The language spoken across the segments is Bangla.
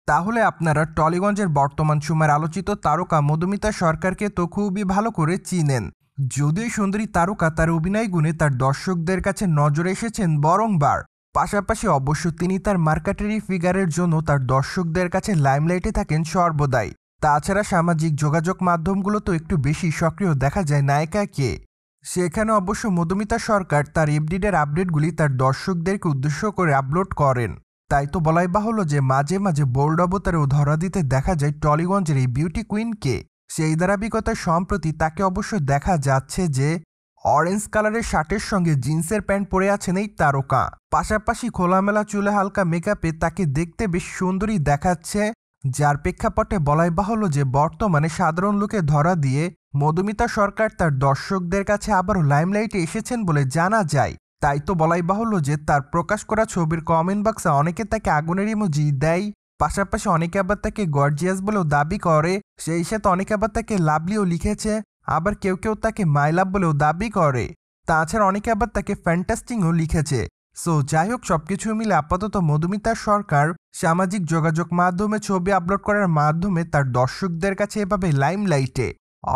তাহলে আপনারা টলিগঞ্জের বর্তমান সময়ের আলোচিত তারকা মধুমিতা সরকারকে তো খুবই ভালো করে চিনেন। যদিও সুন্দরী তারকা তার অভিনয় গুণে তার দর্শকদের কাছে নজরে এসেছেন বরংবার, পাশাপাশি অবশ্য তিনি তার মার্কেটারি ফিগারের জন্য তার দর্শকদের কাছে লাইমলাইটে থাকেন সর্বদাই। তাছাড়া সামাজিক যোগাযোগ মাধ্যমগুলোতেও একটু বেশি সক্রিয় দেখা যায় নায়িকাকে। সেখানে অবশ্য মধুমিতা সরকার তার এফডিডের আপডেটগুলি তার দর্শকদেরকে উদ্দেশ্য করে আপলোড করেন। তাই তো বলাই বাহুল্য যে মাঝে মাঝে বোল্ড অবতারেও ধরা দিতে দেখা যায় টলিগঞ্জের এই বিউটি কুইনকে। সেই ধারাবাহিকতায় সম্প্রতি তাকে অবশ্য দেখা যাচ্ছে যে অরেঞ্জ কালারের শার্টের সঙ্গে জিন্সের প্যান্ট পরে আছেন এই তারকা। পাশাপাশি খোলামেলা চুলে হালকা মেকআপে তাকে দেখতে বেশ সুন্দরী দেখাচ্ছে, যার প্রেক্ষাপটে বলাই বাহুল্য যে বর্তমানে সাধারণ লোকে ধরা দিয়ে মধুমিতা সরকার তার দর্শকদের কাছে আবারও লাইমলাইটে এসেছেন বলে জানা যায়। তাই তো বলাই বাহুল্য যে তার প্রকাশ করা ছবির কমেন্ট বক্সে অনেকে তাকে আগুনের ইমোজি দেয়, পাশাপাশি অনেকে আবার তাকে গর্জিয়াস বলেও দাবি করে, সেই সাথে অনেকে আবার তাকে লাভলিও লিখেছে, আবার কেউ কেউ তাকে মাই লাভ বলেও দাবি করে। তাছাড়া অনেকে আবার তাকে ফ্যান্টাস্টিংও লিখেছে। সো যাই হোক, সবকিছু মিলে আপাতত মধুমিতা সরকার সামাজিক যোগাযোগ মাধ্যমে ছবি আপলোড করার মাধ্যমে তার দর্শকদের কাছে এভাবে লাইমলাইটে।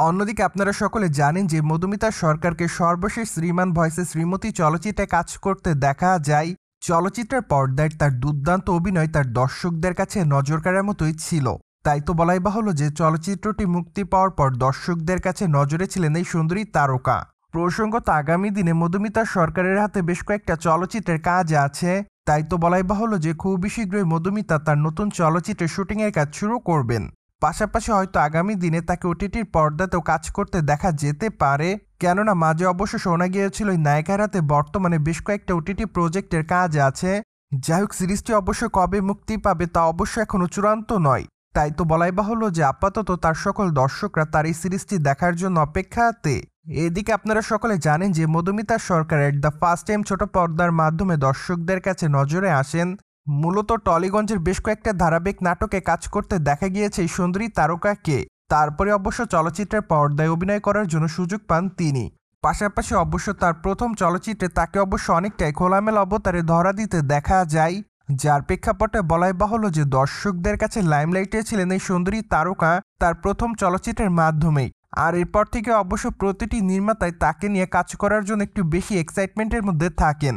অন্যদিকে আপনারা সকলে জানেন যে মধুমিতা সরকারকে সর্বশেষ শ্রীমান ভয়েসে শ্রীমতী চলচ্চিত্রে কাজ করতে দেখা যায়। চলচ্চিত্রের পর্দায় তার দুর্দান্ত অভিনয় তার দর্শকদের কাছে নজর কাড়ার মতোই ছিল। তাই তো বলাই বাহুল্য যে চলচ্চিত্রটি মুক্তি পাওয়ার পর দর্শকদের কাছে নজরে ছিলেন এই সুন্দরী তারকা। প্রসঙ্গত আগামী দিনে মধুমিতা সরকারের হাতে বেশ কয়েকটা চলচ্চিত্রের কাজ আছে। তাই তো বলাই বাহুল্য যে খুবই শীঘ্রই মধুমিতা তার নতুন চলচ্চিত্রের শুটিংয়ের কাজ শুরু করবেন। পাশাপাশি হয়তো আগামী দিনে তাকে ওটিটির পর্দাতেও কাজ করতে দেখা যেতে পারে, কেননা মাঝে অবশ্য শোনা গিয়েছিল এই নায়িকার হাতে বর্তমানে বেশ কয়েকটা ওটিটি প্রজেক্টের কাজ আছে। যাই হোক, সিরিজটি অবশ্য কবে মুক্তি পাবে তা অবশ্য এখনো চূড়ান্ত নয়। তাই তো বলাই বাহুল্য যে আপাতত তার সকল দর্শকরা তার এই সিরিজটি দেখার জন্য অপেক্ষাতে। এদিকে আপনারা সকলে জানেন যে মধুমিতা সরকারের দ্য ফার্স্ট টাইম ছোট পর্দার মাধ্যমে দর্শকদের কাছে নজরে আসেন। মূলত টলিগঞ্জের বেশ কয়েকটা ধারাবাহিক নাটকে কাজ করতে দেখা গিয়েছে এই সুন্দরী তারকাকে। তারপরে অবশ্য চলচ্চিত্রের পর্দায় অভিনয় করার জন্য সুযোগ পান তিনি। পাশাপাশি অবশ্য তার প্রথম চলচ্চিত্রে তাকে অবশ্য অনেকটাই খোলামেলা অবতারে ধরা দিতে দেখা যায়, যার প্রেক্ষাপটে বলাই বাহুল্য যে দর্শকদের কাছে লাইমলাইটে ছিলেন এই সুন্দরী তারকা তার প্রথম চলচ্চিত্রের মাধ্যমেই। আর এরপর থেকে অবশ্য প্রতিটি নির্মাতাই তাকে নিয়ে কাজ করার জন্য একটু বেশি এক্সাইটমেন্টের মধ্যে থাকেন।